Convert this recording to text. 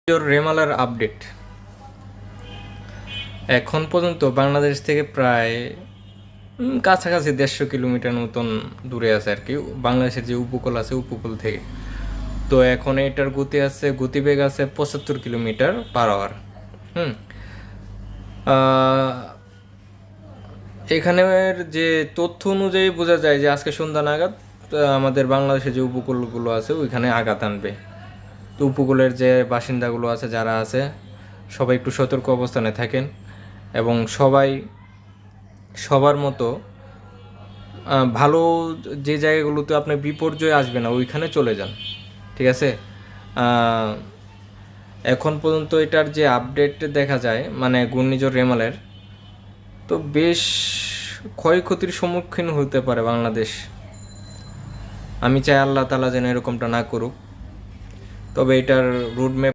রেমালার update এখন পর্যন্ত বাংলাদেশ থেকে প্রায় কাছাকাছি 150 কিলোমিটার মতন দূরে আছে আর কি, বাংলাদেশের যে উপকূল আছে উপকূল থেকে। তো এখন এটার গতিবেগ আছে 75 কিলোমিটার পার আওয়ার। এখানের যে তথ্য অনুযায়ী বোঝা যায় যে আজকে সন্ধ্যা নাগাদ আমাদের বাংলাদেশের যে উপকূলগুলো আছে ওইখানে আঘাত আনবে। তো উপকূলের যে বাসিন্দাগুলো আছে যারা আছে সবাই একটু সতর্ক অবস্থানে থাকেন এবং সবার মতো ভালো যে জায়গাগুলোতে আপনার বিপর্যয় আসবে না ওইখানে চলে যান, ঠিক আছে। এখন পর্যন্ত এটার যে আপডেট দেখা যায় মানে ঘূর্ণিঝড় রেমালের, তো বেশ ক্ষয়ক্ষতির সম্মুখীন হতে পারে বাংলাদেশ। আমি চাই আল্লাহ তাআলা যেন এরকমটা না করুক, তবে এটার রুট ম্যাপ